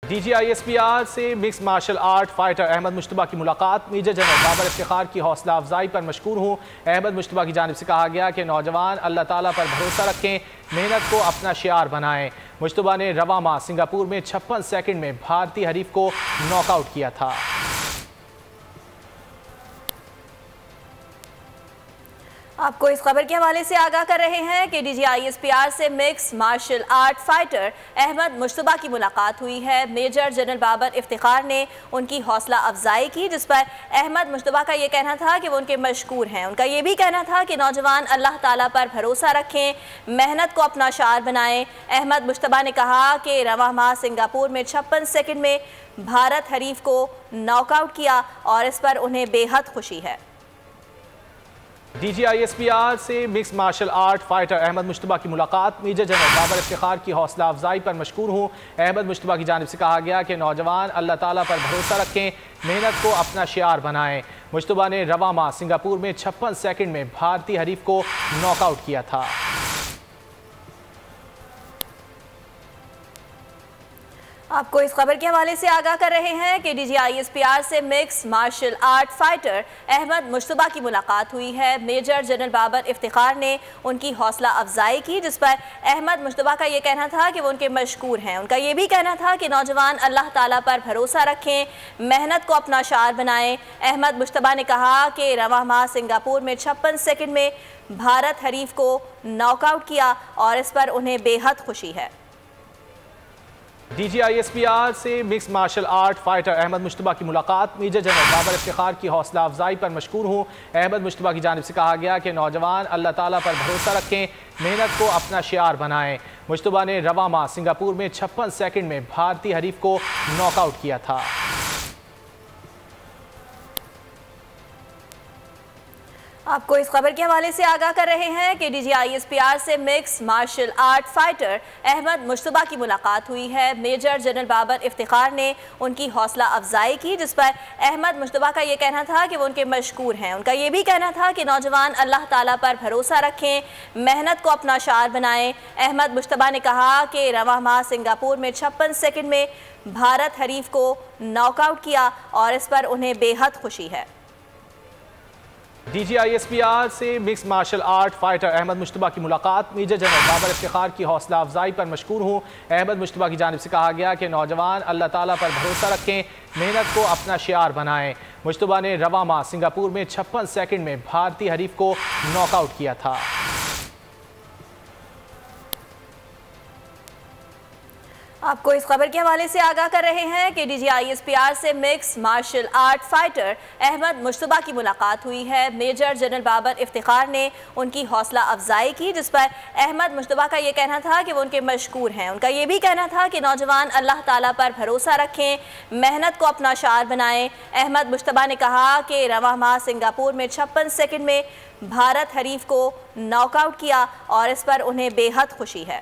DGISPR से mix martial art fighter Ahmad Mushtaba की मुलाकात। मेजर जनरल बाबर इफ्तिखार की हौसला अफजाई पर मशकूर हूँ। अहमद मुश्तबा की जानिब से कहा गया कि नौजवान अल्लाह ताला पर भरोसा रखें, मेहनत को अपना शियार बनाएं। मुश्तबा ने रवा माह सिंगापुर में 56 सेकंड में भारतीय हरीफ को नॉकआउट किया था। आपको इस खबर के हवाले से आगाह कर रहे हैं कि DGISPR से mix martial art fighter Ahmad Mushtaba की मुलाकात हुई है। मेजर जनरल बाबर इफ्तिखार ने उनकी हौसला अफजाई की, जिस पर अहमद मुश्तबा का ये कहना था कि वो उनके मशकूर हैं। उनका ये भी कहना था कि नौजवान अल्लाह ताला पर भरोसा रखें, मेहनत को अपना शार बनाएं। अहमद मुश्तबा ने कहा कि रवा माह सिंगापुर में 56 सेकंड में भारत हरीफ को नॉकआउट किया और इस पर उन्हें बेहद खुशी है। DGISPR से mix martial art fighter Ahmad Mushtaba की मुलाकात। मेजर जनरल बाबर इफ्तिखार की हौसला अफजाई पर मशकूर हूँ। अहमद मुश्तबा की जानिब से कहा गया कि नौजवान अल्लाह ताला पर भरोसा रखें, मेहनत को अपना शियार बनाएं। मुश्तबा ने रवा माह सिंगापुर में 56 सेकंड में भारतीय हरीफ को नॉकआउट किया था। आपको इस खबर के हवाले से आगाह कर रहे हैं कि DGISPR से mix martial art fighter Ahmad Mushtaba की मुलाकात हुई है। मेजर जनरल बाबर इफ्तिखार ने उनकी हौसला अफजाई की, जिस पर अहमद मुश्तबा का ये कहना था कि वो उनके मशकूर हैं। उनका ये भी कहना था कि नौजवान अल्लाह ताला पर भरोसा रखें, मेहनत को अपना शार बनाएं। अहमद मुश्तबा ने कहा कि रवा माह सिंगापुर में 56 सेकंड में भारत हरीफ को नॉकआउट किया और इस पर उन्हें बेहद खुशी है। DGISPR से mix martial art fighter Ahmad Mushtaba की मुलाकात। मेजर जनरल बाबर इफ्तिखार की हौसला अफजाई पर मशकूर हूँ। अहमद मुश्तबा की जानिब से कहा गया कि नौजवान अल्लाह ताला पर भरोसा रखें, मेहनत को अपना शियार बनाएं। मुश्तबा ने रवा माह सिंगापुर में 56 सेकंड में भारतीय हरीफ को नॉकआउट किया था। आपको इस खबर के हवाले से आगाह कर रहे हैं कि DGISPR से mix martial art fighter Ahmad Mushtaba की मुलाकात हुई है। मेजर जनरल बाबर इफ्तिखार ने उनकी हौसला अफजाई की, जिस पर अहमद मुश्तबा का ये कहना था कि वो उनके मशकूर हैं। उनका ये भी कहना था कि नौजवान अल्लाह ताला पर भरोसा रखें, मेहनत को अपना शार बनाएं। अहमद मुश्तबा ने कहा कि रवा माह सिंगापुर में 56 सेकंड में भारत हरीफ को नॉकआउट किया और इस पर उन्हें बेहद खुशी है। DGISPR से mix martial art fighter Ahmad Mushtaba की मुलाकात। मेजर जनरल बाबर इफ्तिखार की हौसला अफजाई पर मशकूर हूँ। अहमद मुश्तबा की जानिब से कहा गया कि नौजवान अल्लाह ताला पर भरोसा रखें, मेहनत को अपना शियार बनाएं। मुश्तबा ने रवा माह सिंगापुर में 56 सेकंड में भारतीय हरीफ को नॉकआउट किया था। आपको इस खबर के हवाले से आगाह कर रहे हैं कि DGISPR से mix martial art fighter Ahmad Mushtaba की मुलाकात हुई है। मेजर जनरल बाबर इफ्तिखार ने उनकी हौसला अफजाई की, जिस पर अहमद मुश्तबा का ये कहना था कि वो उनके मशकूर हैं। उनका ये भी कहना था कि नौजवान अल्लाह ताला पर भरोसा रखें, मेहनत को अपना शार बनाएं। अहमद मुश्तबा ने कहा कि रवा माह सिंगापुर में 56 सेकंड में भारत हरीफ को नॉकआउट किया और इस पर उन्हें बेहद खुशी है।